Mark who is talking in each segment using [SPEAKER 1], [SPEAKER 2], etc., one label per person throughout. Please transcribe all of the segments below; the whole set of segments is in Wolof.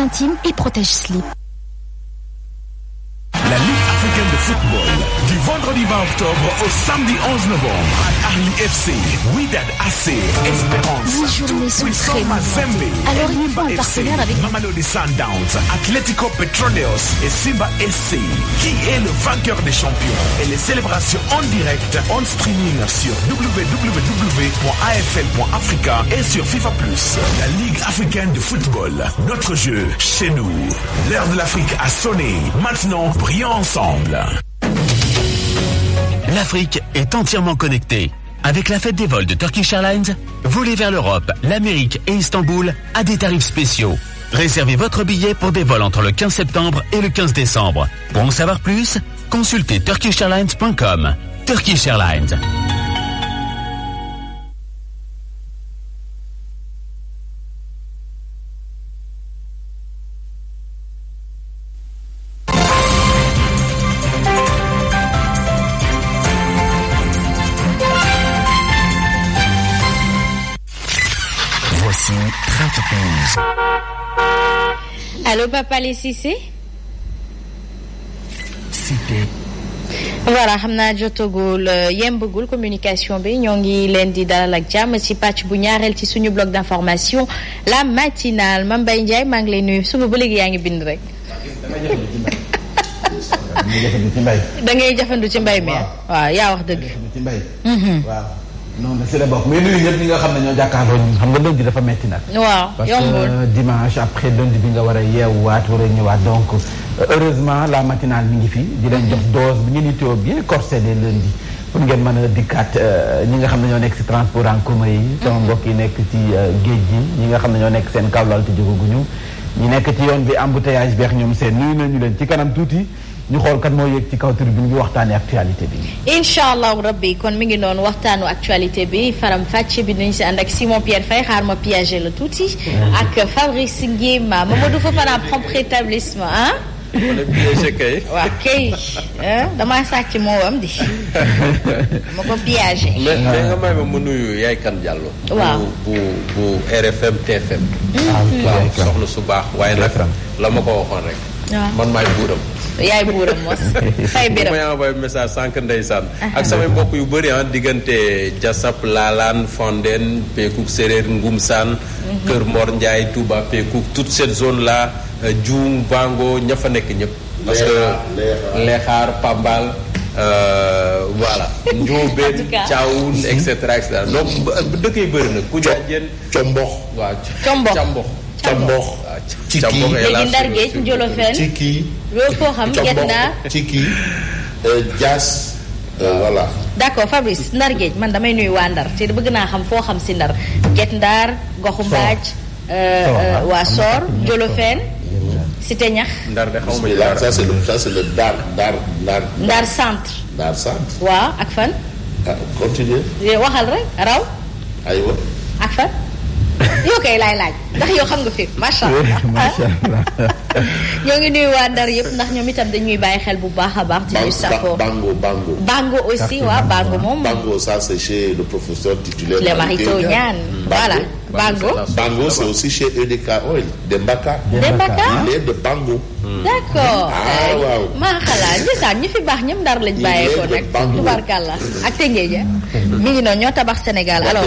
[SPEAKER 1] intime et protège-slip.
[SPEAKER 2] La Ligue africaine de football du vendredi 20 octobre au samedi 11 novembre à Ahli FC, Wydad AC, Espérance,
[SPEAKER 1] Les journées sont très mouvantes. Alors il faut un partenaire avec
[SPEAKER 2] Mamelodi Sundowns, Atlético Petróleos et Simba SC. Qui est le vainqueur des champions? Et les célébrations en direct, en streaming sur www.afl.africa et sur FIFA+. La Ligue africaine de football, notre jeu chez nous. L'heure de l'Afrique a sonné. Maintenant, brillons ensemble.
[SPEAKER 3] L'Afrique est entièrement connectée. Avec la fête des vols de Turkish Airlines, volez vers l'Europe, l'Amérique et Istanbul à des tarifs spéciaux. Réservez votre billet pour des vols entre le 15 septembre et le 15 décembre. Pour en savoir plus, consultez turkishairlines.com. Turkish Airlines.
[SPEAKER 4] Allô Papa Les Cissé.
[SPEAKER 3] Cité.
[SPEAKER 4] Voilà xam naa jotagul yembagul communication bi ñoo ngi leen di dalal ak jàmm ci pàcc bu ñaareel ci suñu bloc d'information la matinale Mame Mbaye Ndiaye maa ngi lay nuyu suba ba léegi yaa ngi bind rek. da ngay jafandu ci mbay mi waaw yaa wax dëgg.
[SPEAKER 5] ci mbay. waaw noonu si la bokk mais nuyu ñëpp ñi nga xam ne ñoo jàkkaarloo ñun xam nga lundi dafa metti nag.
[SPEAKER 4] waaw yombul
[SPEAKER 5] parce que dimanche après lundi bi nga war a yeewaat war a ñëwaat donc heureusement la matinale mi ngi fi di leen jox dose bi ngeen di teew bien corsé les lundi pour ngeen mën a dikkaat ñi nga xam ne ñoo nekk si transport en commun yi. sama mbokk yi nekk ci géej gi ñi nga xam ne ñoo nekk seen kawlal te jógaguñu ñi nekk ci yoon bi embouteillage beex ñoom seen nuyu nañu leen ci kanam tuuti. ñu xool kan moo yéeg ci kaw tribune bi waxtaanee actualité bi.
[SPEAKER 4] incha allahu rabbi kon mi ngi noonu waxtaanu actualité bi faram fàcce bi nañu si ànd ak Simon Pierre Faye xaar ma piégé la tuuti. ak Fabrice Nguema Mamadou Fofana propre établissement ah.
[SPEAKER 6] wala piégé kay.
[SPEAKER 4] waaw kay damaa sàcc moo am di. ma ko piégé.
[SPEAKER 6] mais nga may ma mu nuyu Yaay Kan Diallo.
[SPEAKER 4] waaw
[SPEAKER 6] bu RFM TFM. waaw soxna su baax waaye nag la ma ko waxoon rek. man maay buuram.
[SPEAKER 4] yaay buuram mos fay biram
[SPEAKER 6] may envoyé message sànq ndeysaan ak samay mbokk yu bëri diggante Jasap Laalaan Fondeen Pekouk Séréer Ngumsaan Kër Mor Ndiaye Touba Pekouk toute cette zone là Dioum Bango ña fa nekk ñëpp parce que Leexaar Pambal voilà Njóobeen Caawun et cetera donc dëkk yi bëri na ku jaajeen
[SPEAKER 7] Combox
[SPEAKER 6] waaw
[SPEAKER 4] Combox
[SPEAKER 7] ci kii
[SPEAKER 4] léegi Ndar Géej Njolofeen
[SPEAKER 7] ci kii
[SPEAKER 4] loolu foo xam Guet Ndar
[SPEAKER 7] ci kii Dias voilà.
[SPEAKER 4] d'accord Fabrice Ndar Géej man damay nuyu waa Ndar te bëgg naa xam foo xam si Ndar Guet Ndar Goxu Mbaaj waa Sor Njolofeen Cité Ñax
[SPEAKER 6] Ndar de xaw ma
[SPEAKER 7] ça c'est le
[SPEAKER 4] Ndar centre waaw ak fan
[SPEAKER 7] continue
[SPEAKER 4] waxal rek raw
[SPEAKER 7] aywa
[SPEAKER 4] ak fan yow kay laay laaj ndax yow xam nga fi macha allah ñoo ngi nuyu waa Ndar yëpp ndax ñoom itam dañuy bàyyi xel bu baax a baax. ci safo Bango aussi waaw Bango moom.
[SPEAKER 7] Bango ça c'est chez le professeur titulaire.
[SPEAKER 4] Le Marito Niane voilà
[SPEAKER 7] Bango c'est aussi chez EDK Oil Dembaka. Il est de Bango.
[SPEAKER 4] d'accord
[SPEAKER 7] waaw
[SPEAKER 4] maa xalaat gisaan ñi fi baax ñëpp Ndar lañ bàyyeekoo nag. tubarkalla ak Tëngéej mi ngi noonu ñoo tabax Sénégal alors.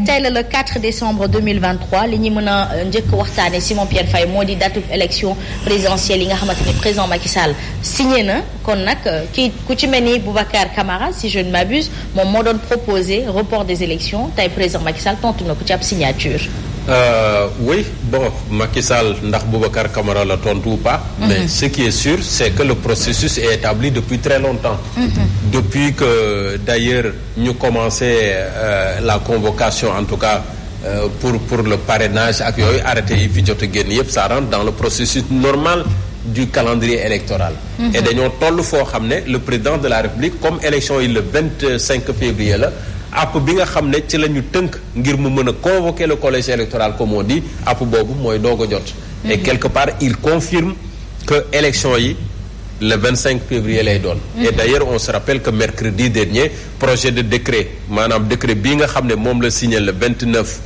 [SPEAKER 4] tey la le 4 décembre 2023 li ñu mën a njëkk waxtaane Simon Pierre Faye moo di date élection présidentielle yi nga xamante ni président Macky Sall signé na kon nag kii ku ci mel ni Boubacar Camara si je ne m'abuse moom moo doon proposé report des élections tey président Macky Sall tontu na ko ci ab signature.
[SPEAKER 6] Oui bon Macky Sall ndax Boubacar Camara la tontu ou pas. Mais ce qui est sûr c'est que le processus est établi depuis très longtemps. Depuis que d'ailleurs ñu commencé la convocation en tout cas pour le parrainage ak yooyu arrêté yi fi jot a génn yëpp ça rentre dans le processus normal du calendrier électoral. Et dañoo toll foo xam ne le président de la République comme élection yi le 25 février la. app bi nga xam ne ci la ñu tënk ngir mu mën a convoquer le collège électoral comme on dit app boobu mooy doog a jot. Et quelque part il confirme que élection yi le 25 février lay doon. Et d'ailleurs on se rappelle que mercredi dernier projet de décret maanaam décret bii nga xam ne moom la signé le 29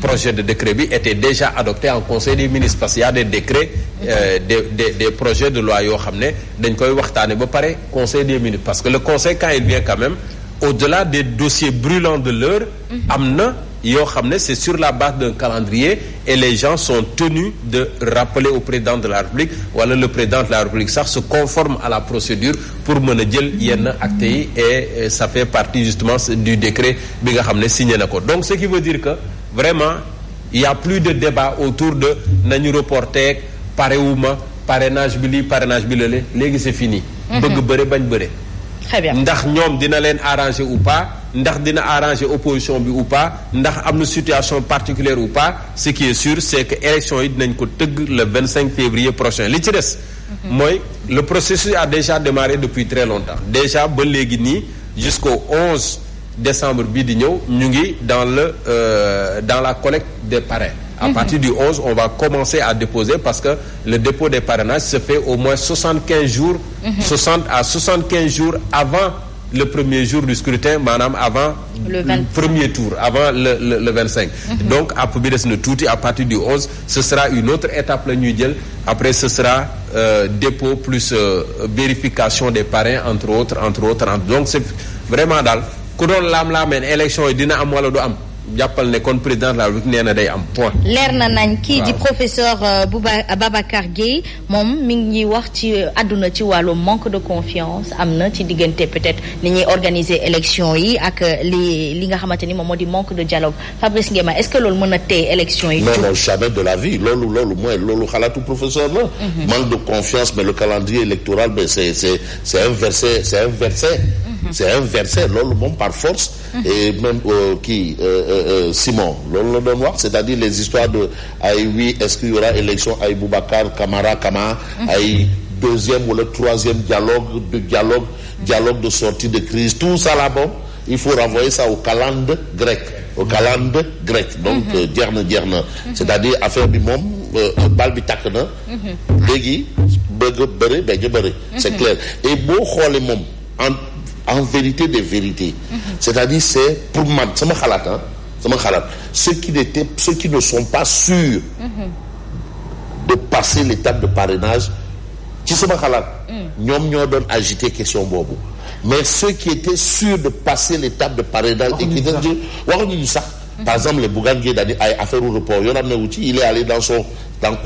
[SPEAKER 6] projet de décret bi était déjà adopté en conseil des ministres parce qu'il y a des décrets des projets de loi yoo xam ne dañ koy waxtaane ba pare conseil des ministres parce que le conseil quand il vient quand même au-delà des dossiers brûlants de l'heure am na yoo xam ne c'est sur la base d'un calendrier et les gens sont tenus de rappeler au président de la République wala le président de la République sax se conforme à la procédure pour mën a jël yenn actes yi et ça fait partie justement du décret bi nga xam ne signé na ko donc ce qui veut dire que vraiment il y a plus de débat autour de nañu reporter parewuma parrainage bi lii parrainage bi lale léegi c'est fini bëgg bëre bañ bëre
[SPEAKER 4] très bien
[SPEAKER 6] ndax ñoom dina leen arranger ou pas ndax dina arranger opposition bi ou pas ndax am na situation particulière ou pas ce qui est sûr c'est que élection yi dinañ ko tëgg le 25 février prochain li ci des mooy le processus a déjà démarré depuis très longtemps déjà ba léegi nii jusqu'au 11 décembre bii di ñëw ñu ngi dans la collecte des parrains à partir du 11 on va commencer à déposer parce que le dépôt des parrainages se fait au moins 75 jours 60 à 75 jours avant le premier jour du scrutin maanaam avant le premier tour avant le 25 donc app bi des na tuuti à partir du 11 ce sera une autre étape la ñuy jël après ce sera dépôt plus vérification des parrains entre autres donc c'est vraiment daal ku doon laam-laameen élection yi dina am wala du am jàppal ne kon président de la République nee na day am point.
[SPEAKER 4] leer na nañ kii di professeur Babacar Gueye moom mi ngi wax ci àdduna ci wàllu manque de confiance am na ci diggante peut-être ni ñuy organiser élection yi ak li nga xamante ni moom moo di manque de dialogue Fabrice Nguema est-ce que loolu mën a téye élection yi.
[SPEAKER 7] non jamais de la vie loolu mooy xalaatu professeur la. manque de confiance mais le calendrier électoral mais c'est inversé. C'est inversé loolu moom par force. et même Simon loolu la doon wax c'est-à-dire les histoires de ay oui est-ce qu'il y aura élection ay Boubacar Camara ay deuxième ou le troisième dialogue de sortie de crise tout ça là bon il faut renvoyer ça au calende grec donc jeex na c'est-à-dire affaire bi moom bal bi tàkk na léegi bëgg bëri c'est clair et boo xoolee moom en vérité des vérités c'est-à-dire c'est pour man sama xalaat ceux qui ne sont pas sûrs de passer l'étape de parrainage ci sama xalaat ñoom ñoo doon agiter question boobu mais ceux qui étaient sûrs de passer l'étape de parrainage et qui étaient waxuñu ñu sax par exemple le Bougane Gueye Dany ay affaire u report yoonam ne wu ci il est allé dans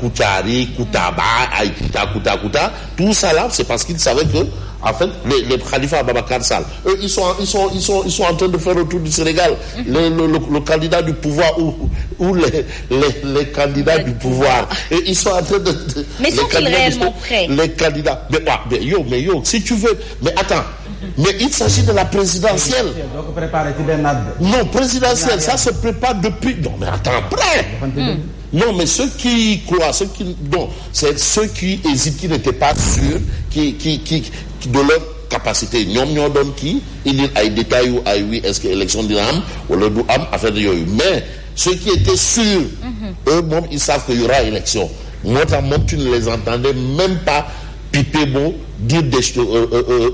[SPEAKER 7] Koutiari Koutaba ay Kouta tout ça là c'est parce qu'il savait que en fait les Khalifa Ababacar Sall eux ils sont en train de faire le tour du Sénégal le candidat du pouvoir ou les candidats du pouvoir et ils sont en train de
[SPEAKER 4] mais sont-ils réellement prêts
[SPEAKER 7] les candidats mais yo si tu veux mais attends mais il s'agit de la présidentielle. Non, présidentielle, ça se prépare depuis. Non, mais attends, prêt. Non, mais ceux qui croient, c'est ceux qui hésitent, qui n'étaient pas sûrs, qui de leur capacité. ñoo doon kii indi ay détails yu ay oui est-ce que élection dina am wala du am affaire yooyu mais ceux qui étaient sûrs, eux moom ils savent qu'il y aura élection. Moo tax moom tu ne les entendais même pas piper bon dire des choses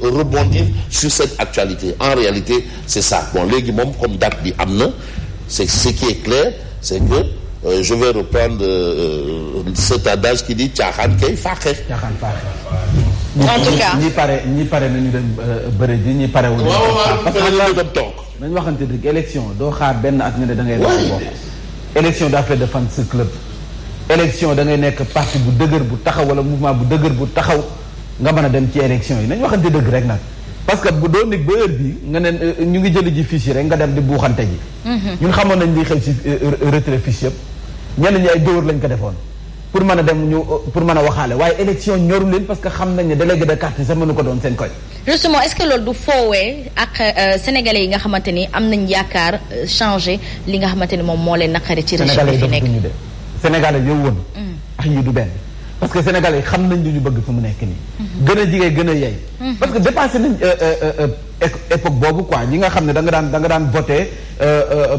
[SPEAKER 7] rebondir sur cette actualité en réalité c'est ça bon léegi moom comme date bi am na c'est ce qui est clair c'est que je vais reprendre cet adage qui dit caaxaan kay faaxe.
[SPEAKER 4] En tout cas
[SPEAKER 5] ñi pare nañu dem bëri ji ñi pare wu.
[SPEAKER 7] parce que dem toog.
[SPEAKER 5] nañu waxante dëgg élection doo xaar benn at nga ne da ngay def bokk. élection daa fay de fan sa club. élection da ngay nekk parti bu dëgër bu taxaw wala mouvement bu dëgër bu taxaw nga mën a dem ci élection yi nañ waxante dëgg rek nag parce que bu doon nit ba heure bi nga ne ñu ngi jëli ji fiche yi rek nga dem di buuxante ji ñun xamoon nañ li xew ci retrait fiche yëpp ñenn ñi ay dóor lañ ko defoon pour mën a dem pour mën a waxaale waaye élection ñoru leen parce que xam nañ ne délégué de carte sax mënu ko doon seen koñ.
[SPEAKER 4] justement est-ce que loolu du foowee ak sénégalais yi nga xamante ni am nañ yaakaar changer li nga xamante ni moom moo leen naqari ci régime bi fi nekk
[SPEAKER 5] sénégalais yow woon ak ñi du benn parce que sénégalais xam nañ li ñu bëgg fu mu nekk nii gën a jigee gën a yey parce que dépassé nañ époque boobu quoi ñi nga xam ne da nga daan voté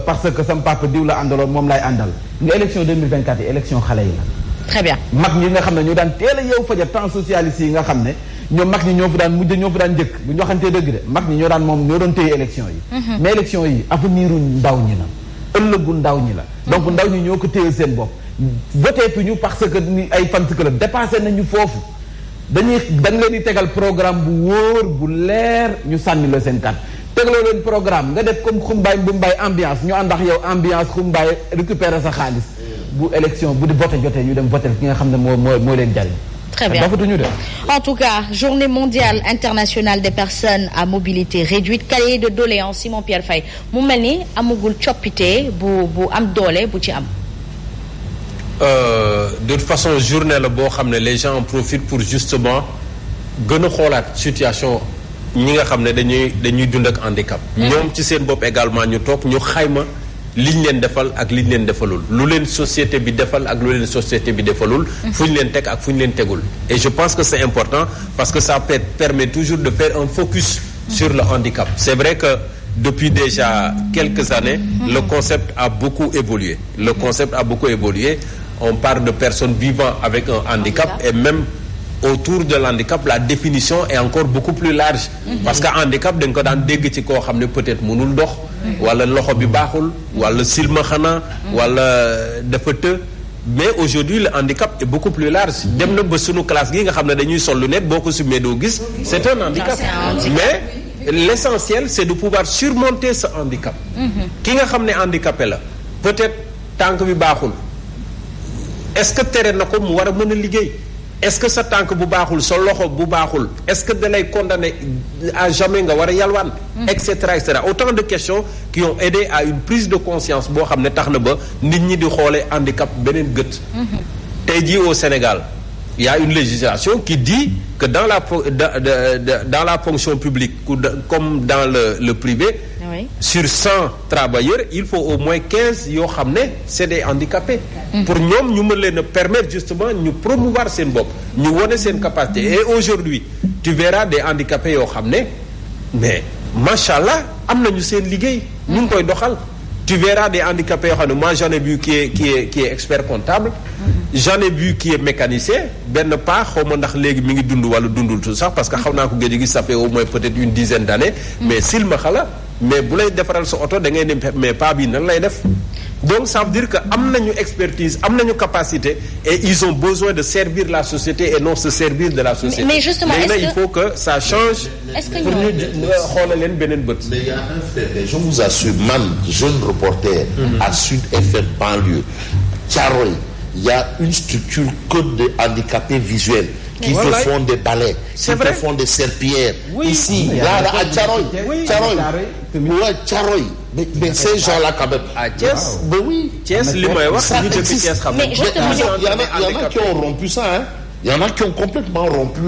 [SPEAKER 5] parce que sam papa diw la àndaloon moom lay àndal nga élection 2024 yi élection xale yi la
[SPEAKER 4] très bien
[SPEAKER 5] mag ñi nga xam ne ñoo daan teel a yeewu fajar temps socialiste yi nga xam ne ñoom mag ñi ñoo fi daan mujj ñoo fi daan njëkk bu ñu waxantee dëgg de mag ñi ñoo daan téye élection yi mais élection yi avenir u ndaw ñi la ëllëgu ndaw ñi la donc ndaw ñi ñoo ko téye seen bopp voté tuñu parce que ni ay fans club dépassé nañu foofu dañ leen di tegal programme bu wóor bu leer ñu sànni la seen carte tegloo leen programme nga def comme xumbaay mbumbaay ambiance ñu ànd ak yow ambiance xumbaay récupérer sa xaalis bu élection bu di voté jotee ñu dem voté ki nga xam ne moo leen jariñ.
[SPEAKER 4] Très bien. En tout cas, journée mondiale internationale des personnes à mobilité réduite, cahier de doléances Simon Pierre Faye mu mel ni amagul coppite bu am doole bu ci am.
[SPEAKER 6] De toute façon journée la boo xam ne les gens en profitent pour justement gën a xoolaat situation ñi nga xam ne dañuy dund ak handicap. ñoom ci seen bopp également ñu toog ñu xayma liñ leen defal ak liñ leen defalul lu leen société bi defal ak lu leen société bi defalul. fu ñu leen teg ak fu ñu leen tegul. et je pense que c'est important parce que ça permet toujours de faire un focus sur le handicap. C'est vrai que depuis déjà quelques années le concept a beaucoup évolué. On parle de personnes vivant avec un handicap et même autour de l'handicap la définition est encore beaucoup plus large. Parce que handicap dañ ko daan dégg ci koo xam ne peut-être mënul dox wala loxo bi baaxul wala silmaxana wala dafa të. Mais aujourd'hui le handicap est beaucoup plus large. Dem na ba sunu classe gi nga xam ne dañuy sol lunette boo ko sumee doo gis c'est un handicap. Mais l'essentiel c'est de pouvoir surmonter ce handicap. Ki nga xam ne handicapé la peut-être tànk bi baaxul. Est-ce que tere na ko mu war a mën a liggéey est-ce que sa tànk bu baaxul sa loxo bu baaxul est-ce que da lay condamner à jamais nga war a yalwaan et cetera autant de questions qui ont aidé à une prise de conscience boo xam ne tax na ba nit ñi di xoolee handicap beneen gët. Tey jii au Sénégal il y a une législation qui dit que dans la fonction publique comme dans le privé. Oui. Sur 100 travailleurs il faut au moins 15 yoo xam ne c'est des handicapés. Pour ñoom ñu mën leen a permettre justement ñu promouvoir seen bopp ñu wane seen capacité et aujourd'hui tu verras des handicapés yoo xam ne mais machallah am nañu seen liggéey ñu ngi koy doxal. Tu verras des handicapés yoo xam ne moi j'en ai vu qui est expert comptable. J'en ai vu qui est mécanicien benn pas xaw ma ndax léegi mi ngi dund wala dundul tout sax parce que xaw naa ko gëj gi ça fait au moins peut-être une dizaine d'années mais silmaxa la mais bu lay defaral sa oto da ngay ne mais pas bi nan lay def. Donc ça veut dire que am nañu expertise am nañu capacité et ils ont besoin de servir la société et non se servir de la société.
[SPEAKER 4] Mais justement est-ce que
[SPEAKER 6] il faut que ça change.
[SPEAKER 4] Est-ce que
[SPEAKER 6] pour ñu xoolal leen beneen bët.
[SPEAKER 7] Mais il y a un fait, je vous assure, man jeune reporter à Sud FM banlieue Thiaroye, il y a une structure que de handicapés visuels qui te font des balais, qui te font des serpillères. Oui. Ici, là, à Thiaroye, Thiaroye. Mais ces gens-là quand même.
[SPEAKER 6] À Thiès.
[SPEAKER 7] Ben oui.
[SPEAKER 6] Thiès li may wax ñu dëkk Thiès xam
[SPEAKER 7] mais il y en a qui ont rompu ça, hein. Il y en a qui ont complètement rompu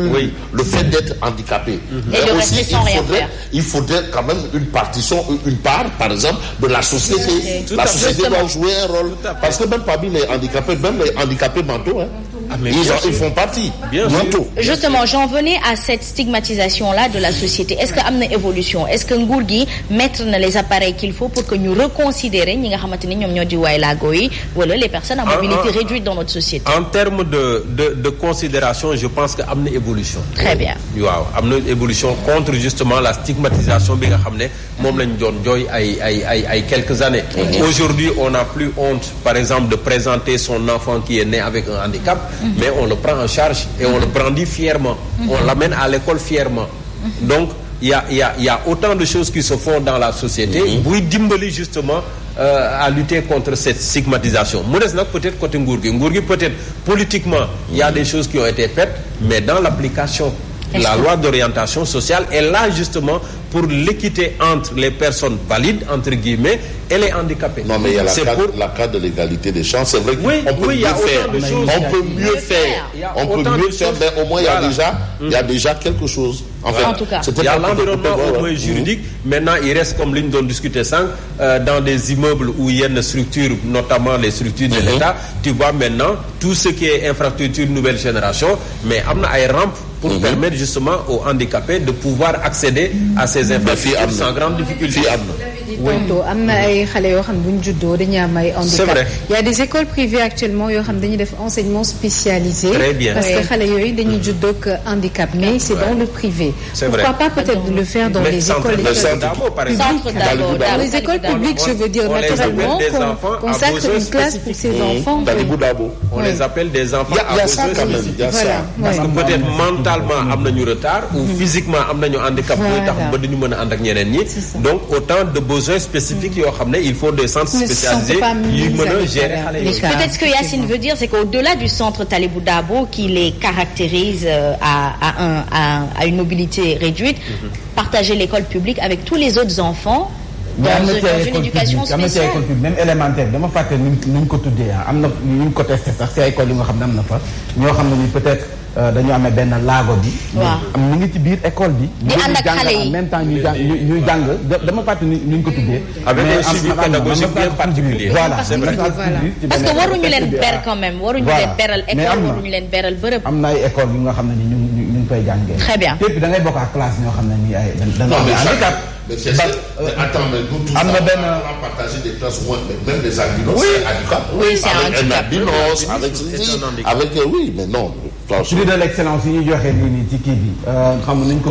[SPEAKER 7] le fait d'être handicapé.
[SPEAKER 4] Et de rester sans rien faire.
[SPEAKER 7] Il faudrait quand même une part, par exemple, de la société. La société doit jouer un rôle. Parce que même parmi les handicapés mentaux, hein, ils font partie. Mentaux.
[SPEAKER 4] Justement, j'en venais à cette stigmatisation-là de la société. Est-ce que am na évolution? Est-ce que nguur gi mettre na les appareils qu'il faut pour que ñu reconsidérer ñi nga xamante ni ñoom ñoo di waay laago yi wala les personnes à mobilité réduite dans notre société?
[SPEAKER 6] En termes de considération, je pense que am na évolution.
[SPEAKER 4] Très bien.
[SPEAKER 6] waaw am na évolution contre justement la stigmatisation bi nga xam ne moom lañ doon jooy ay quelques années. Aujourd'hui, on n'a plus honte, par exemple, de présenter son enfant qui est né avec un handicap. Mais on le prend en charge et on le brandit fièrement. On l'amène à l'école fièrement. Donc il y a autant de choses qui se font dans la société buy dimbali justement à lutter contre cette stigmatisation. Mu des nag peut-être côté nguur gi peut-être politiquement il y a des choses qui ont été faites mais dans l'application la loi d'orientation sociale est là justement pour l'équité entre les personnes valides entre guillemets et les handicapés.
[SPEAKER 7] Non mais il y a la carte de l'égalité des chances. C'est vrai qu'on peut mieux faire. On peut mieux faire. Mais au moins il y a déjà quelque chose.
[SPEAKER 4] En tout cas,
[SPEAKER 6] il y a l'environnement au moins juridique. Maintenant, il reste comme li ñu doon discuter sànq dans des immeubles où yenn structures, notamment les structures de l'État, tu vois maintenant tout ce qui est infrastructure nouvelle génération, mais am na ay rampes pour permettre justement aux handicapés de pouvoir accéder à ces infrastructures sans grande difficulté.
[SPEAKER 8] dit tantôt am na ay xale yoo xam ne bu ñu juddoo dañuy am ay handicap.
[SPEAKER 6] C'est vrai.
[SPEAKER 8] Il y a des écoles privées actuellement yoo xam ne dañuy def enseignement spécialisé.
[SPEAKER 6] Très bien.
[SPEAKER 8] Parce que xale yooyu dañuy juddoo ak handicap mais c'est dans le privé.
[SPEAKER 6] C'est
[SPEAKER 8] Pourquoi
[SPEAKER 6] vrai.
[SPEAKER 8] pas peut-être de le faire dans les écoles les écoles publiques, je veux dire naturellement qu'on consacre une classe pour ces enfants.
[SPEAKER 6] On les appelle des enfants à besoins spécifiques.
[SPEAKER 8] Voilà.
[SPEAKER 6] Parce que peut-être mentalement am nañu retard ou physiquement am nañu handicap buy tax ba duñu mën a ànd ak ñeneen ñi. donc autant de besoins spécifiques yoo xam ne il faut des centres spécialisés yu mën a gérer xale yooyu.
[SPEAKER 4] Peut-être ce que Yacine veut dire, c'est qu'au-delà du centre Talibou Dabo qui les caractérise à une mobilité réduite, partager l'école publique avec tous les autres enfants dans une éducation spéciale.
[SPEAKER 5] Même élémentaire dama fàtte nu ñu ko tuddee am na ñu ngi ko testé sax si ay école yi nga xam ne am na fa ñoo xam ne ni peut-être dañoo amee benn laago bi.
[SPEAKER 4] waaw
[SPEAKER 5] am ñu ngi ci biir école bi.
[SPEAKER 4] di ànd ak xale yi
[SPEAKER 5] en même temps ñuy jàng dama fàtte ni ñu ko tuddee.
[SPEAKER 6] avec un suivi pédagogique bien particulier.
[SPEAKER 5] voilà
[SPEAKER 4] parce que waruñu leen ber quand même waruñu leen beral école waruñu leen beral bërëb.
[SPEAKER 5] am na ay école yu nga xam ne ni ñu ngi fay jàngee.
[SPEAKER 4] très bien
[SPEAKER 5] da ngay bokk ak classe ñoo xam ne nii ay handicap.
[SPEAKER 7] Attends, mais nous tous, on a partagé des classes, même des albinos, c'est un handicap.
[SPEAKER 4] Oui, c'est un
[SPEAKER 7] handicap. Un albinos, avec oui, mais non.
[SPEAKER 5] Prix de l'excellence yi ñu joxe nii ci kii bi xam nañ ko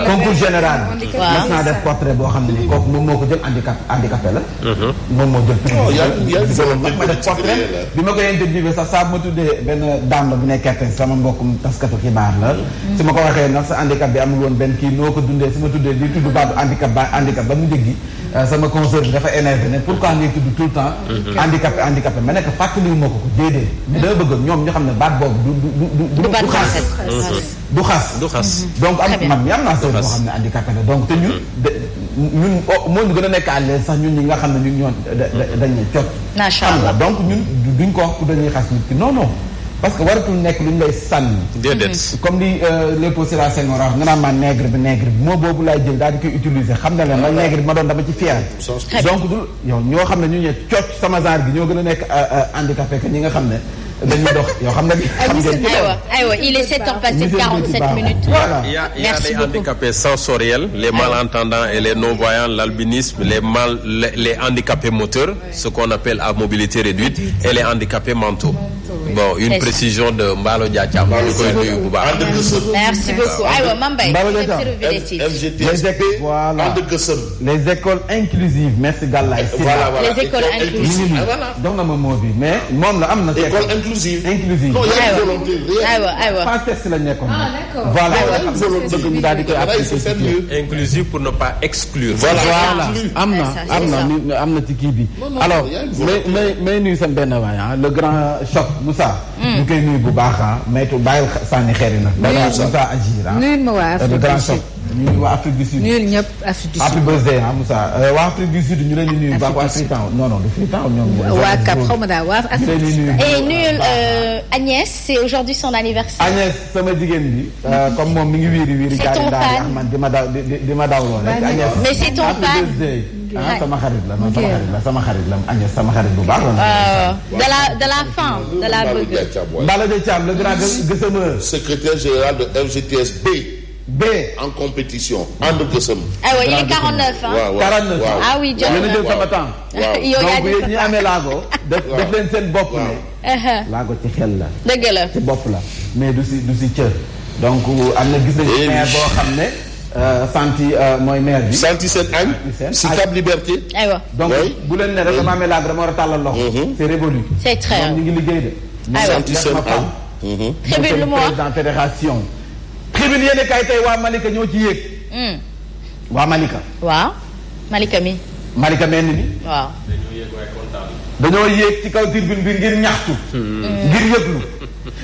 [SPEAKER 5] concours général mas naa def portrait boo xam ne ni kooku moom moo ko jël handicapé la moom moo jël prix ma def portrait bi ma koy interviewé sax saa ma tuddee benn dame la bu nekkee sama mbokkum taskatu xibaar la su ma ko waxee nag sa handicap bi amul woon benn kii noo ko dundee su ma tuddee di tudd baatu handicap ba mu déggi sama conseil bi dafa énervé ne pourquoi ngay tudd tout le temps handicapé ma nekk fàttaliwu ma ko déedéet mais dama bëgg ñoom ñu xam ne baat boobu du xas donc man mi am naa soo boo xam ne handicapé la donc te ñun moo ñu gën a nekk à l'aise sax ñun ñi nga xam ne ñun ñoon dañuy cot xam nga donc ñun duñ ko wax ku dañuy xas nit ki non parce que waratul nekk lu ñu lay sànni.
[SPEAKER 6] déedéet.
[SPEAKER 5] comme li Léopold Sédar Senghor wax nga naan ma nègre bi moo boobu laay jël daal di koy utiliser xam na leen man nègre bi ma doon dama ci fier. donc du yow ñoo xam ne ñu ne cocc sama genre gi ñoo gën a nekk handicapé que ñi nga xam ne dañuy dox yoo xam ne.
[SPEAKER 4] aywa il est 7h passé 47 minutes.
[SPEAKER 6] Voilà. Il y a les handicapés sensoriels, les malentendants et les non-voyants, l'albinisme, les handicapés moteurs, ce qu'on appelle à mobilité réduite, et les handicapés mentaux. Bon, une précision de Mbalo Diacham.
[SPEAKER 4] Merci beaucoup. Aywa Mambay.
[SPEAKER 5] Les écoles inclusives. Merci Gallay.
[SPEAKER 4] Les écoles inclusives.
[SPEAKER 5] Donc na ma mot bi mais moom la am na
[SPEAKER 7] école inclusive.
[SPEAKER 5] Non,
[SPEAKER 7] il y a une volonté.
[SPEAKER 4] aywa
[SPEAKER 5] pas test la nekkoon.
[SPEAKER 7] Voilà.
[SPEAKER 6] Inclusive pour ne pas exclure.
[SPEAKER 5] Voilà. am na ci kii bi. Alors mais nuyu sam benn waay le grand choc Moussa. ñu koy nuyu bu baax mais bàyyil sànni xeer yi nag. Moussa Agir
[SPEAKER 8] nuyu ma waa Afrique
[SPEAKER 5] le grand
[SPEAKER 8] du Sud.
[SPEAKER 5] choc. ñu waa Afrique du Sud.
[SPEAKER 8] nuyu ñëpp Afrique du Sud.
[SPEAKER 5] happy birthday Moussa waa Afrique du Sud ñu leen di nuyu. Afrique du Sud non du Freetown ñoom.
[SPEAKER 8] waa Cap xaw ma daal waa Afrique du Sud.
[SPEAKER 4] et nuyul Agnès c'est aujourd'hui son anniversaire.
[SPEAKER 5] Agnès sama jigéen bi. comme moom mi ngi wiiri.
[SPEAKER 4] c'est ton fan
[SPEAKER 5] man di ma dawloo rek. Agnès
[SPEAKER 4] mais c'est ton fan.
[SPEAKER 5] sama xarit la sama xarit la Agnès sama xarit bu baax la.
[SPEAKER 4] de la fin de la bëgg.
[SPEAKER 5] Mbala de Thiam le grand gësëmeur.
[SPEAKER 7] secrétaire général de FGTS B en compétition. ànd gësëm.
[SPEAKER 4] aywa il est 49
[SPEAKER 7] waaw
[SPEAKER 5] 49
[SPEAKER 4] ah oui jot
[SPEAKER 5] na jël sama temps.
[SPEAKER 4] yow yaa
[SPEAKER 5] donc yéen ñi amee laago. def leen seen bopp ne. laago ci xel la.
[SPEAKER 4] dëgg la
[SPEAKER 5] ci bopp la mais du si cër. donc am na gis nañu maire boo xam ne. Santi mooy maire bi.
[SPEAKER 7] Santi seen añ. Sicap Liberté.
[SPEAKER 4] aywa
[SPEAKER 5] donc bu leen ne rek dama amee laago dama war a tàllal loxo. c'est révolu.
[SPEAKER 4] c'est très
[SPEAKER 5] ñu ngi liggéey de.
[SPEAKER 7] Santi seen añ.
[SPEAKER 4] tribune lu mu wax
[SPEAKER 5] président fédération. tribune yéen kay tey waa Malika ñoo ci yéeg. waa Malika.
[SPEAKER 4] waaw Malika mi.
[SPEAKER 5] Malika mel ni.
[SPEAKER 4] waaw.
[SPEAKER 5] dañoo yéeg ci kaw tribune bi ngir ñaxtu. ngir yëglu.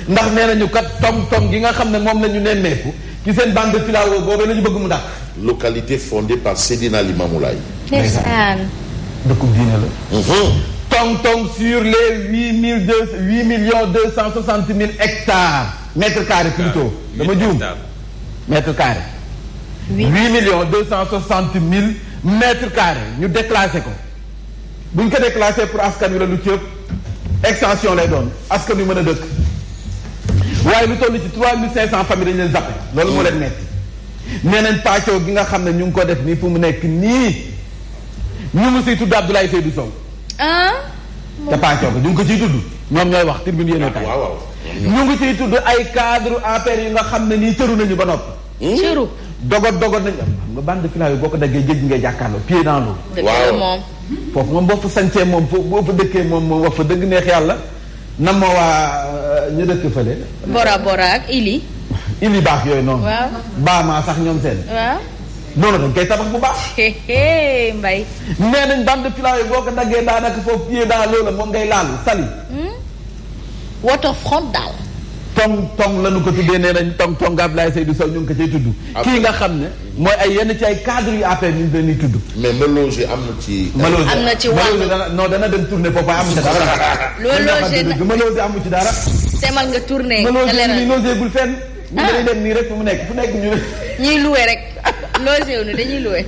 [SPEAKER 5] ndax nee nañu kat tom gi nga xam ne moom la ñu nemmeeku. ci seen bande de filao boobu la ñu bëgg mu dàq.
[SPEAKER 7] localité fondée par Seydina Limamou Laye.
[SPEAKER 4] ndeysaan.
[SPEAKER 5] dëkku diine la. tong sur les 8 millions 260 000 hectares. mètres carrés plutôt. dama juum mètres carrés. 8 millions 260 000 mètres carrés ñu déclassé ko. bu ñu ko déclassé pour askan wi la lu ci ëpp extension lay doon askan wi mën a dëkk. waaye lu toll ci 3500 familles dañu leen zappé loolu moo leen metti nee nañ pàccoo gi nga xam ne ñu ngi ko def nii fu mu nekk nii ñu ngi siy tudd Abdoulaye Seydou Sow. te Paco ñu ngi ko ciy tudd ñoom ñooy wax tribune yéen a kaay.
[SPEAKER 7] waaw
[SPEAKER 5] ñu ngi ciy tudd ay cadre APR yi nga xam ne nii cëru nañu ba noppi.
[SPEAKER 4] cëru.
[SPEAKER 5] dogot nañu xam nga bande filao yi boo ko daggee jéggi ngay jàkkaarloo pied dans l'eau.
[SPEAKER 4] waaw moom.
[SPEAKER 5] foofu moom boo fa sancee moom boo fa dëkkee moom wax fa dëgg neex yàlla nam ma waa ñu dëkk fële.
[SPEAKER 4] Bora ak Ili.
[SPEAKER 5] Ili baax yooyu noonu.
[SPEAKER 4] waaw
[SPEAKER 5] baamaa sax ñoom seen.
[SPEAKER 4] waaw.
[SPEAKER 5] noonu dañ koy tabax bu baax.
[SPEAKER 4] Mbay.
[SPEAKER 5] nee nañ bande filao yi boo ko daggee daanaka foofu pied dans l'eau la moom ngay laal sali.
[SPEAKER 4] waterfront daal.
[SPEAKER 5] tong la ñu ko tuddee nee nañ tong Abdoulaye Seydou Sow ñu ngi ko cay tudd. kii nga xam ne mooy ay yenn ci ay cadres yu APR ñu leen di tudd.
[SPEAKER 7] mais Malogé am na ci.
[SPEAKER 4] am na ci wàllu
[SPEAKER 5] dana dem tourner foofu amu ci dara. Malogé amu ci dara.
[SPEAKER 4] demal nga tourner.
[SPEAKER 5] Malogé ni logé gul fenn. ñu dañuy dem nii rek fu nekk ñu.
[SPEAKER 4] ñuy loué rek. logé wu ñu dañuy loué.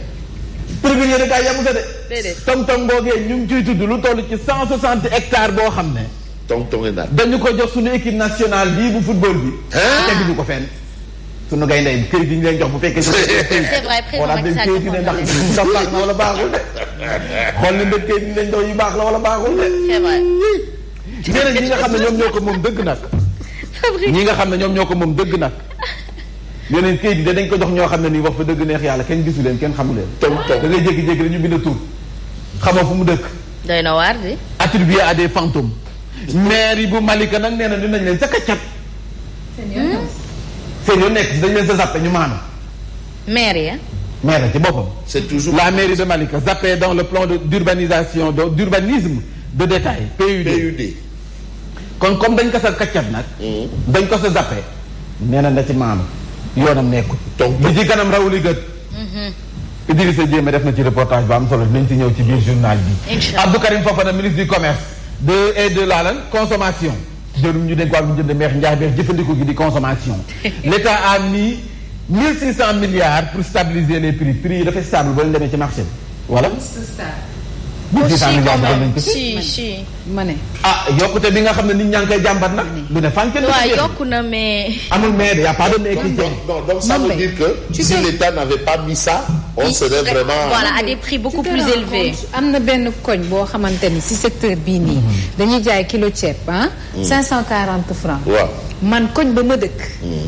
[SPEAKER 5] tribune yéen a kaay yamu sa de.
[SPEAKER 4] déedéet
[SPEAKER 5] tong boogee ñu ngi ciy tudd lu toll ci 160 hectares boo xam ne.
[SPEAKER 7] tong naat
[SPEAKER 5] dañu ko jox suñu équipe nationale bii bu football bi. teguñu ko fenn. suñu gaynde yi këyit yi ñu leen jox bu fekkee.
[SPEAKER 4] c'est vrai président Macky Sall
[SPEAKER 5] këyit yi ne ndax baax na wala baaxul de. xool nañ këyit yi leen jox yu baax la wala baaxul de.
[SPEAKER 4] c'est vrai.
[SPEAKER 5] ñeneen ñi nga xam ne ñoom ñoo ko moom dëgg nag. ñi nga xam ne ñoom ñoo ko moom dëgg nag. yeneen këyit yi dañ ko jox ñoo xam ne nii wax fa dëgg neex yàlla kenn gisu leen kenn xamu leen. da ngay jékki-jékki rek ñu bind tur. xamoo fu mu dëkk.
[SPEAKER 4] doy na waar de.
[SPEAKER 5] attribué à des fantômes. maire yi bu Malika nag nee na dinañ leen sa kaccat. seen yoon nekk dañ leen sa zappé ñu maanu.
[SPEAKER 4] maire ya.
[SPEAKER 5] maire ci boppam.
[SPEAKER 7] c'est toujours
[SPEAKER 5] la mairie de Malika zappé dans le plan d'urbanisation d'urbanisme de détail PUD. kon comme dañ ko sa kaccat nag. dañ ko sa zappé. nee na ci maanu yoonam nekkul. li ci kanam rawuli gët. Idrissa Diémé def na ci reportage ba am solo dinañ ci ñëw ci biir journal bi. Abdou Karim Fofana ministre du commerce. de la consommation. jërum ñu dénk wàllu njënd meex njaay beex jëfandiku gi di consommation. l'État a mis 1600 milliards pour stabiliser les prix yi dafay stable ba leen demee ci marché bi voilà. 1600 milliards dafa nañ ko
[SPEAKER 4] si
[SPEAKER 8] ma ne.
[SPEAKER 5] yokkute bi nga xam ne nit ñaa ngi koy jàmbat nag. lu ne fan kenn
[SPEAKER 4] waaw yokku na mais.
[SPEAKER 5] amul mais y a pas de mais qui
[SPEAKER 7] donc ça veut dire que si l'État n'avait pas mis ça. on serait vraiment.
[SPEAKER 4] voilà à des prix beaucoup plus élevés.
[SPEAKER 8] am na benn koñ boo xamante ni si secteur bii nii. dañuy jaay kilo ceeb 540 francs.
[SPEAKER 7] waaw
[SPEAKER 8] man koñ ba ma dëkk.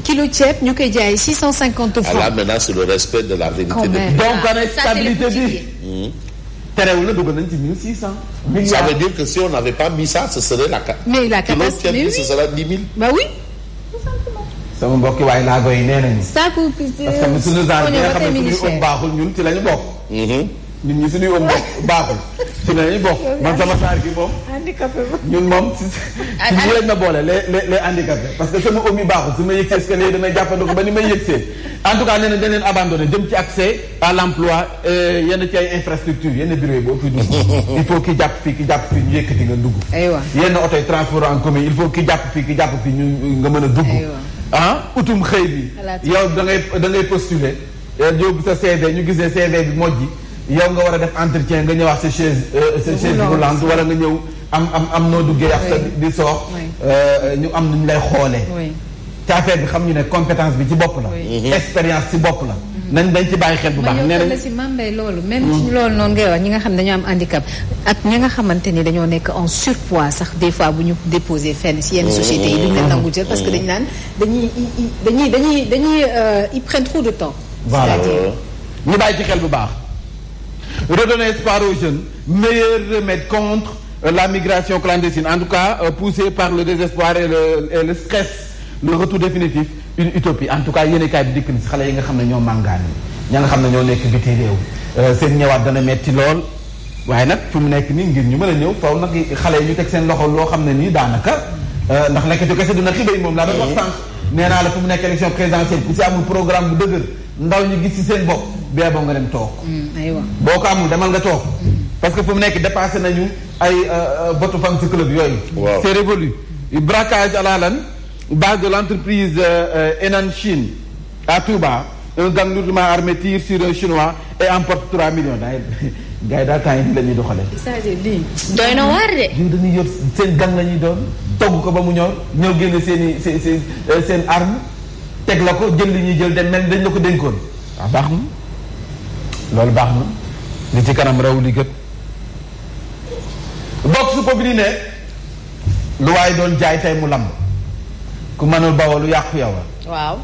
[SPEAKER 8] kilo ceeb ñu koy jaay 650 francs.
[SPEAKER 7] là maintenant c'est le respect de la vérité.
[SPEAKER 5] donc ana stabilité bi. terewul la dugal nañ ci 1600 milliards.
[SPEAKER 7] ça veut dire que si on n'avait pas mis ça ce serait la
[SPEAKER 8] mais la catastrophe
[SPEAKER 7] kilo ce serait 10 000.
[SPEAKER 8] bah oui.
[SPEAKER 5] sama mbokki waaye laago yi nee nañu.
[SPEAKER 8] saako
[SPEAKER 5] parce que suñu genre bi nga xam ne suñuy ëm baaxul ñun ci la ñu bokk. ñun ñi suñuy ëm baaxul ci la ñu bokk. man sama saar gi moom.
[SPEAKER 8] handicapé ba
[SPEAKER 5] ñun moom si ñi lañ ma boole les handicapés parce que sama ëm yi baaxul su ma yëgsee escalier damay jàppandu ko ba ni may yëgsee en tout cas nee na dañ leen abandonné jëm ci accès à l'emploi yenn ci ay infrastructures yenn bureau yi boo fi dugg il faut ki jàpp fii ñu yëkkati nga dugg.
[SPEAKER 8] aywa
[SPEAKER 5] yenn oto yi transport en commun il faut ki jàpp fii ñu nga mën a dugg. utum xëy bi yow da ngay postuler yóbbu sa CV ñu gisee CV bi mojji yow nga war a def entretien nga ñëwaat sa chaise roulante wala nga ñëw am noo duggee ak sa di soox ñu am nañu lay xoolee ci affaire bi xam ñu ne compétence bi ci bopp la expérience ci bopp la nañ dañ ci bàyyi xel bu baax nee nañ
[SPEAKER 8] si mambay loolu même ci loolu noonu ngay wax ñi nga xam ne dañoo am handicap ak ñi nga xamante ni dañoo nekk en surpoids sax des fois bu ñu déposé fenn si yenn sociétés yi duñ leen nangu jël parce que dañ naan dañuy ils prennent trop de temps.
[SPEAKER 5] voilà ñu bàyyi ci xel bu baax redonner espoir aux jeunes meilleur remède contre la migration clandestine en tout cas poussé par le désespoir et le stress le retour définitif une utopie en tout cas yéenekaay bi dikk na si xale yi nga xam ne ñoo màngaan ña nga xam ne ñoo nekk biti réew seen ñëwaat dana metti lool waaye nag fu mu nekk nii ngir ñu mën a ñëw faw nag xale yi ñu teg seen loxo loo xam ne nii daanaka ndax lekkatu kese dina xibay moom laa doon wax sànq nee naa la fu mu nekk élection présidentielle ku si amul programme bu dëgër ndaw ñi gis ci seen bopp bee boo nga dem toog
[SPEAKER 8] aywa
[SPEAKER 5] boo ko amul demal nga toog parce que fu mu nekk dépassé nañu ay vote fan si club yooyu c'est révolu braquage à la lan base de l'entreprise Henan Chine à Touba un gang lourdement armé tire sur un chinois et emporte 3 millions gars yi daal temps yi la ñuy doxalee.
[SPEAKER 8] c'est-à-dire lii.
[SPEAKER 4] doy na waar de.
[SPEAKER 5] ñun dañuy yor seen gang la ñuy doon togg ko ba mu ñor ñëw génne seen arme teg la ko jël li ñuy jël dem mel dañ la ko dénkoon. waaw baax na loolu baax na li ci kanam raw li gët Vox Populi ne lu waaye doon jaay tey mu lamb ku mënul bawoo lu yàqu yow la.
[SPEAKER 4] waaw.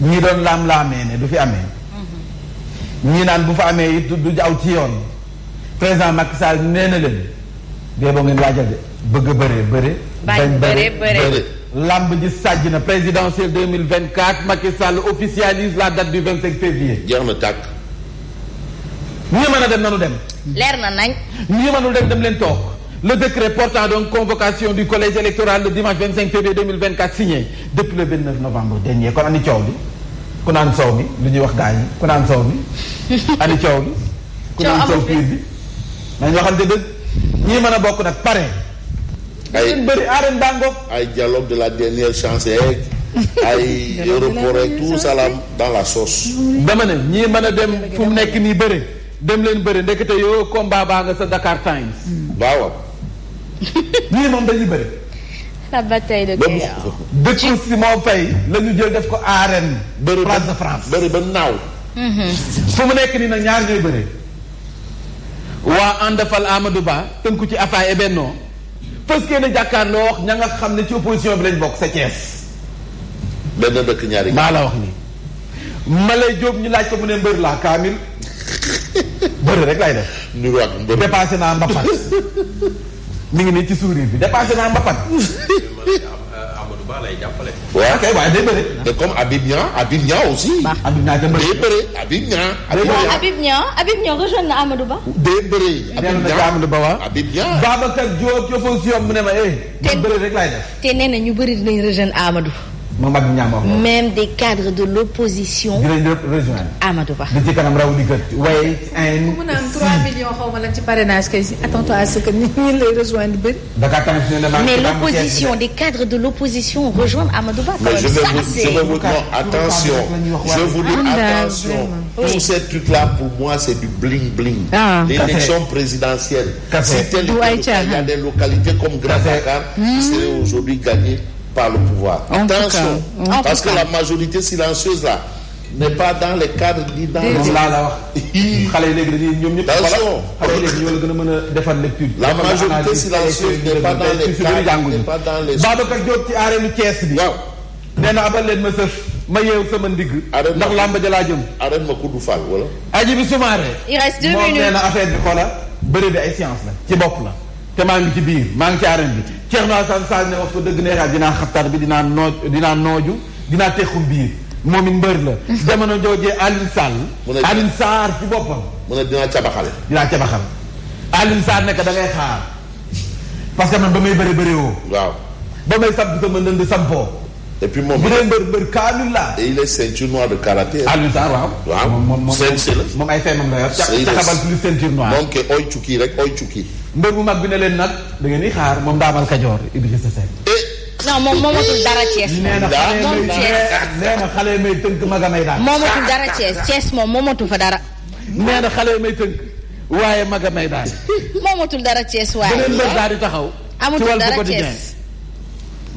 [SPEAKER 5] ñii doon laam-laamee ne du fi amee. ñii naan bu fa amee it du aw ci yoon. président Macky Sall nee na leen. bee boo ngeen waajal de bëgg a bëre.
[SPEAKER 4] bañ bëre.
[SPEAKER 5] lamb ji sàjj na présidentielle 2024 Macky Sall officialise la date du 25 février.
[SPEAKER 7] jeex na tàkk.
[SPEAKER 5] ñi mën a dem nanu dem.
[SPEAKER 4] leer na nañ.
[SPEAKER 5] ñi mënul dem leen toog. Le décret portant donc convocation du collège électoral le dimanche 25 février 2024 signé depuis le 29 novembre dernier kon ani coow li ku naan soow mi lu ñuy wax gaañ yi ku naan soow mi ani coow li ku naan soow piir bi nañ waxante dëgg ñii mën a bokk nag pare ay bëri arène bangoog
[SPEAKER 7] ay dialogue de la dernière chance yeeg ay aéroport et tout ça là dans la sauce.
[SPEAKER 5] dama ne ñii mën a dem fu mu nekk nii bëri dem leen bëri ndekete yoo combat baa nga sa Dakar Times
[SPEAKER 7] waaw.
[SPEAKER 5] ñii moom dañuy bëri.
[SPEAKER 4] la bataille de Guéa.
[SPEAKER 5] dëkk Simon Faye la ñu jël def ko arène. place de France
[SPEAKER 7] bëri ba naaw.
[SPEAKER 5] fu mu nekk nii nag ñaar ñooy bëri. waa àndafal Amadou Ba tënku ci Afaay et Benno parce que ne jàkkaarloo wax ña nga xam ne ci opposition bi lañ bokk sa Thiès.
[SPEAKER 7] benn dëkk ñaari.
[SPEAKER 5] maa la wax nii. Malay Diop ñu laaj ko mu ne mbër laa kaamil bëri rek lay def.
[SPEAKER 7] niru ak mbër.
[SPEAKER 5] dépassé naa mbapat. mi ngi nii ci sourire bi dépassé naa mbapat.
[SPEAKER 6] Amadou Ba lay jàppale.
[SPEAKER 7] waaw
[SPEAKER 5] kay waaye day bëri.
[SPEAKER 7] mais comme Habib Niang aussi.
[SPEAKER 5] Habib Niang day
[SPEAKER 7] bëri Habib Niang.
[SPEAKER 4] Habib Niang rejoindre na Amadou Ba.
[SPEAKER 7] day bëri.
[SPEAKER 5] Habib Niang Amadou Ba waaw.
[SPEAKER 7] Habib Niang.
[SPEAKER 5] Babacar Diop ci opposition mu ne ma bëri rek lay def.
[SPEAKER 4] te nee na ñu bëri dinañ rejoindre Amadou.
[SPEAKER 5] moom Habib Niang wax loolu.
[SPEAKER 4] même des cadres de l'opposition.
[SPEAKER 5] dinañ rejoindre.
[SPEAKER 4] Amadou Ba.
[SPEAKER 5] li ci kanam raw li gët. waaye
[SPEAKER 8] ku mu naan 3 millions xaw ma lan ci parrainage kay si attends-toi à ce que ñi lay rejoindre bëri.
[SPEAKER 5] Dakar Times ne
[SPEAKER 4] mais l'opposition des cadres de l'opposition rejoindre Amadou Ba.
[SPEAKER 7] mais je vais vous non attention je vous dis attention. tous ces trucs là pour moi c'est du bling bling. l'élection présidentielle. si tel il y a des localités comme Grand Dakar qui seraient aujourd'hui gagnées par le pouvoir. Attention parce que la majorité silencieuse là n'est pas dans les cadres ni dans.
[SPEAKER 5] moom laa la wax. xale yi léegi dañuy ñoom ñëpp.
[SPEAKER 7] attention
[SPEAKER 5] xale yi léegi ñoo la gën a mën a defar lecture.
[SPEAKER 7] la majorité silencieuse n'est pas dans les cadres n'est pas dans les.
[SPEAKER 5] Babacar Diop ci arène Thiès bi.
[SPEAKER 7] waaw.
[SPEAKER 5] nee na abal leen ma sëf ma yeew sama ndigg. ndax làmb ja laa jëm.
[SPEAKER 7] arène ma kudd Fall wala.
[SPEAKER 5] aji bi sumaare.
[SPEAKER 4] il reste 2 minutes
[SPEAKER 5] moom nee na affaire bi xoola bëri bi ay science la ci bopp la. te maa ngi ci biir maa ngi ci arène bi Thierno Alassane Sall ne wax ko dëgg neexaat dinaa xabtar bi dinaa nooju dinaa texum biir moom it mbër la. jamono joojee Alioune Sall. Alioune Sarr ci boppam.
[SPEAKER 7] mu ne dinaa cabaxal.
[SPEAKER 5] Alioune Sarr nekk da ngay xaar parce que man ba may bëri woo.
[SPEAKER 7] waaw.
[SPEAKER 5] ba may samp sama ndënd sampoo.
[SPEAKER 7] et puis moom
[SPEAKER 5] bu dee mbër kaamil laa.
[SPEAKER 7] et il est ceinture noire de karaté.
[SPEAKER 5] Alioune Sarr waaw.
[SPEAKER 7] waaw
[SPEAKER 5] moom ay feemam la yor. caxabal plus ceinture noire.
[SPEAKER 7] moom ke oy cukki rek oy cukki.
[SPEAKER 5] mbër bu mag bi ne leen nag da ngeen di xaar moom daamal Kajoor Idrissa Seck.
[SPEAKER 4] non moom moomatul dara Thiès.
[SPEAKER 5] nee na xale may tënk maga may daan.
[SPEAKER 4] moomatul dara Thiès moom moomatu fa dara.
[SPEAKER 5] nee na xale may tënk waaye maga may daan.
[SPEAKER 4] moomatul dara Thiès waaye.
[SPEAKER 5] beneen mbër daal di taxaw.
[SPEAKER 4] amatul dara Thiès.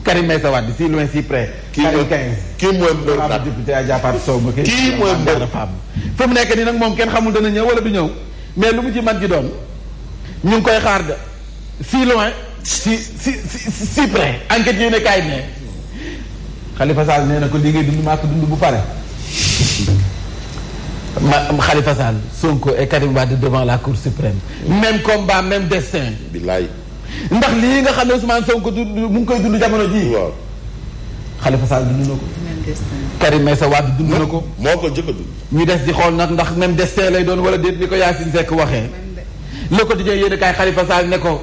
[SPEAKER 5] Karim Meïssa Wade si loin si près.
[SPEAKER 7] kii mooy mbër daal
[SPEAKER 5] député Adja Fatou Sow ma
[SPEAKER 7] kii mooy mbër
[SPEAKER 5] fu mu nekk nii nag moom kenn xamul dana ñëw wala du ñëw mais lu mu ci man ci doon ñu ngi koy xaar de si loin si près enquête yi ne kaay ne Khalifa Sall nee na ko li ngay dund maa ko dund bu pare. Khalifa Sall Sonko et Karim Wade devant la Cour suprême. même combat même destin.
[SPEAKER 7] bilaay.
[SPEAKER 5] ndax lii nga xam ne Ousmane Sonko mu ngi koy dund jamono ji
[SPEAKER 7] waaw.
[SPEAKER 5] Khalifa Sall dund na ko.
[SPEAKER 8] même destin.
[SPEAKER 5] Karim Meïssa Wade dund na ko.
[SPEAKER 7] moo ko jëkk a dund.
[SPEAKER 5] ñu des di xool nag ndax même destin lay doon wala déet ni ko Yacine Seck waxee. Le Quotidien yéen kaay Khalifa Sall ne ko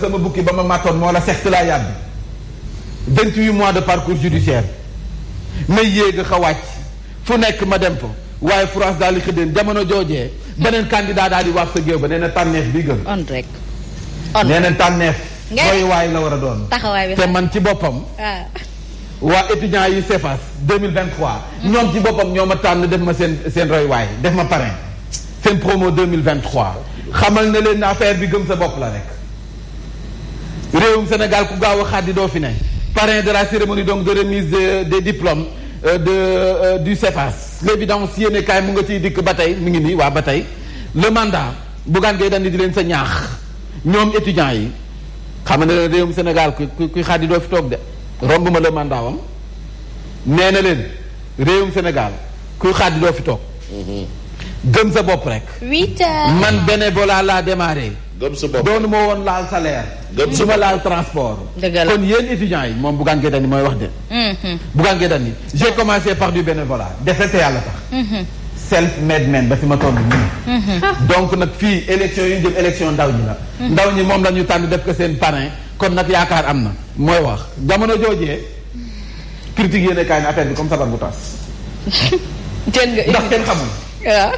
[SPEAKER 5] sama bukki ba ma màttoon moo la sext laa yàgg. 28 mois de parcours judiciaire may yéeg a wàcc fu nekk ma dem fa waaye France daal di xëddeen jamono joojee beneen candidat daal di wax sa géew ba nee na tànneef bi gën.
[SPEAKER 4] on rek.
[SPEAKER 5] nee na tànneef. mooy waay la war a doon.
[SPEAKER 4] taxawaay bi
[SPEAKER 5] te man ci boppam. waa étudiants yi CEFAS 2023. ñoom ci boppam ñoo ma tànn def ma seen roy waay def ma parrain seen promo 2023. xamal ne leen affaire bi gëm sa bopp la rek. réewum Sénégal ku gaaw a xaddi doo fi ne. parrain de la cérémonie donc de remise des diplômes du CEFAS. l'évidence yéene kaay mu nga ciy dikk ba tey mi ngi nii waa ba tey le mandat Bougane Gueye Dany di leen sa ñaax ñoom étudiants yi xam ne réewum Sénégal kuy xaadi doo fi toog de romb ma la mandaawam nee na leen réewum Sénégal kuy xaadi doo fi toog. gëm sa bopp rek.
[SPEAKER 4] 8 heures.
[SPEAKER 5] man bénévolat laa démarré.
[SPEAKER 7] gëm sa bopp
[SPEAKER 5] doonu ma woon laal salaire.
[SPEAKER 7] gëm
[SPEAKER 5] su ma laal transport.
[SPEAKER 4] dëgg la
[SPEAKER 5] kon yéen étudiants yi moom Bougane Gueye Dany mooy wax de. Bougane Gueye Dany j'ai commencé par du bénévolat defete yàlla tax. self made man ba fi ma toll nii. donc nag fii élection yi ñu jëm élection ndaw ñi la. ndaw ñi moom la ñu tànn def ko seen parrain kon nag yaakaar am na mooy wax jamono joojee critique yéene kaay na affaire bi comme sabar bu tas.
[SPEAKER 4] jël nga
[SPEAKER 5] ndax kenn xamul.
[SPEAKER 4] waaw.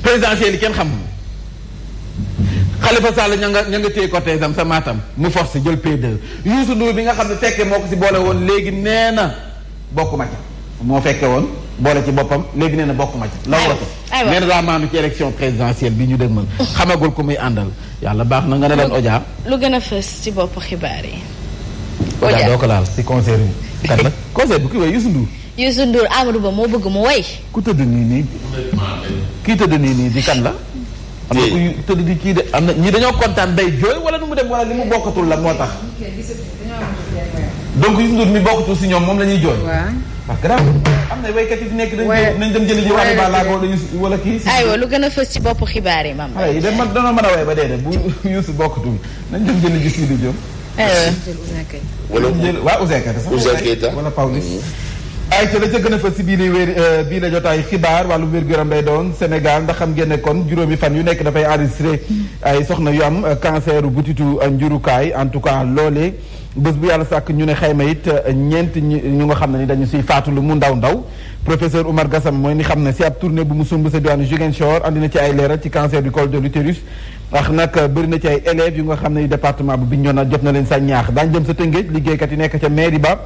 [SPEAKER 5] présidentielle yi kenn xamul. Khalifa Sall ña nga téye cortège am sa Matam mu force jël P2 Youssou Ndour bi nga xam ne fekke moo ko si boole woon léegi nee na bokk ma ca moo fekke woon boole ci boppam léegi nee na bokk ma ca la woote nee na daa maanu ci élection présidentielle bi ñu dégmal xamagul ku muy àndal yàlla baax na nga ne leen Odia
[SPEAKER 4] lu gën a fës ci bopp xibaar yi.
[SPEAKER 5] Odia doo ko laal si concert yi kat la concert bu ki way Youssou Ndour
[SPEAKER 4] Youssou Ndour Amadou Ba moo bëgg mu way.
[SPEAKER 5] ku tëdd nii kii tëdd nii di kan la am na ku tëdd di kii de am na ñi dañoo kontaan day jooy wala nu mu dem wala li mu bokkatul la moo tax donc Youssou Ndour mi bokkatul si ñoom moom la ñuy jooy. parce que grave am na waykat yi fi nekk nañ dem jëli ji wala balaa wala kii.
[SPEAKER 4] aywa lu gën a fës ci bopp xibaar yi maam.
[SPEAKER 5] xale yi de man danoo mën a way ba dee de bu Youssou bokkatul nañ dem jëli ji Sidi Diop.
[SPEAKER 7] wala
[SPEAKER 5] waa Ouzin Keita sax
[SPEAKER 7] Ouzin Keita
[SPEAKER 5] wala Pawlish. ay ca la ca gën a fës si bii la jotaay xibaar wàllu wér-gu-yaram lay doon Sénégal ndax xam ngeen ne kon juróomi fan yu nekk dafay enregistré ay soxna yu am cancer butitu njurukaay en tout cas loolee bés bu yàlla sàkk ñu ne xayma it ñeent ñu nga xam ne ni dañu siy faatu lu mu ndaw professeur Oumar Gassam mooy ni xam ne si ab tournée bu mu sumb sa diwaanu Ziguinchor andi na ci ay leeral ci cancer du col de l'utérus ndax nag bëri na ci ay élèves yu nga xam ne département bu Bignona jot na leen sa ñaax daañu jëm sa Tëngéej liggéeykat yi nekk ca mairie ba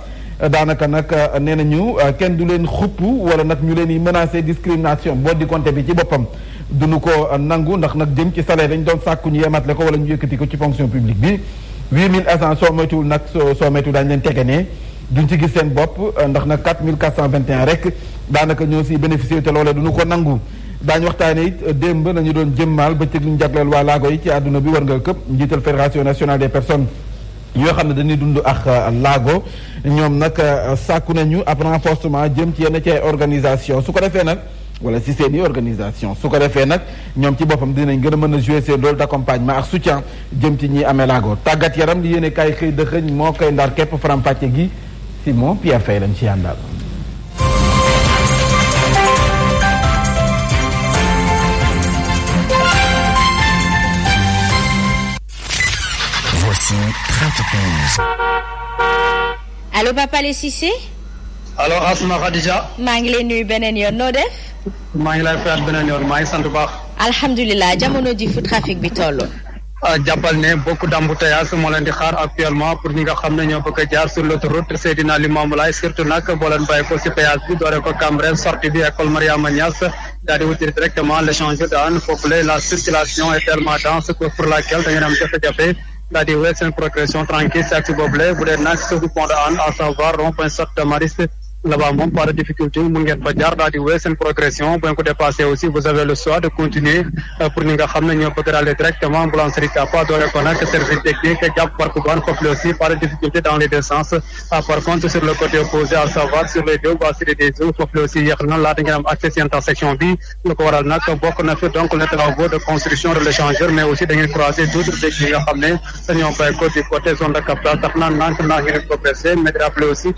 [SPEAKER 5] daanaka nag nee nañu kenn du leen xupp wala nag ñu leen di menacer discrimination boo di compté bi ci boppam duñu ko nangu ndax nag jëm ci salaire dañ doon sàkku ñu yematle ko wala ñu yëkkati ko ci fonction publique bi 8000 agents soo moytuwul nag soo moytuwul daañu leen tege ne duñ ci gis seen bopp ndax nag 4421 rek daanaka ñoo si bénéficier te loolee duñu ko nangu daañu waxtaane it démb nañu doon jëmmaal bëccëg lu ñu jagleel waa laago yi ci àdduna bi war nga këpp njiital fédération nationale des personnes yoo xam ne dañuy dund ak laago ñoom nag sàkku nañu ab renforcement jëm ci yenn ci ay organisation su ko defee nag wala ci seen i organisation su ko defee nag ñoom ci boppam dinañ gën a mën a jouer seen rôle d'accompagnement ak soutien jëm ci ñi amee laago tàggat yaram li yéene kaay xëy dëxëñ moo koy ndar képp faram-fàcce gi Simon Pierre Faye lañ ci àndal.
[SPEAKER 1] Voici Trafic News.
[SPEAKER 4] allo Papa Alé Cissé.
[SPEAKER 9] allo Asma Khadija.
[SPEAKER 4] maa ngi lay nuyu beneen yoon noo def.
[SPEAKER 9] maa ngi lay fayal beneen yoon maa ngi sant bu baax.
[SPEAKER 4] alhamdulilah jamono ji fu trafic bi toll.
[SPEAKER 9] jàppal ne beaucoup d'embouteillage moo leen di xaar actuellement pour ñi nga xam ne ñoo bëgg a jaar sur l'autoroute Seydina Limamou Laye surtout nag boo leen bàyyi ko si péage bi doore ko Cambérène sortie bi école Mariama Niass daal di wuti directement l'échange daan foofule la circulation est tellement dense que pour laquelle da ngeen am jafe-jafe daal di wéy seen progression tranquille si ak si boobule bu dee nag sur du pont de Hann à savoir rond-point Sortie de Maris là-bas moom pas de difficulté mun ngeen fa jaar daal di wéy seen progression bu ngeen ko dépassé aussi vous avez le choix de continuer pour ñi nga xam ne ñoo bëgg daal directement boulangerie Capa doore ko nag service technique jàpp parc douane foofu aussi pas de difficulté dans les deux sens par contre sur le côté opposé à savoir sur les deux voies Cité des Eaux foofu aussi yéex na laata ngeen am accès si intersection bi lu ko waral nag bokk na fi donc les travaux de construction de l'échangeur mais aussi da ngeen croiser d'autres véhicules yi nga xam ne dañoo bàyyi ko du côté zone de captage tax na nank ngeen progressé mais rappeler aussi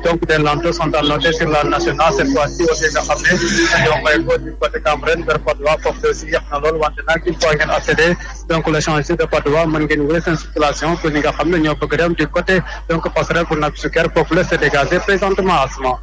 [SPEAKER 9] donc des lenteurs sont à noter sur la nationale cette fois-ci aussi nga xam ne dañoo bàyyi ko du côté Cambérène vers Patte d'Oie foofu aussi yéex na lool wante nag une fois ngeen accéder donc l'échangeur de Patte d'Oie mën ngeen wéy seen circulation pour ñi nga xam ne ñoo bëgg dem du côté donc passerelle pour Nabil Choucair foofu la c'est dégagé présentement Asma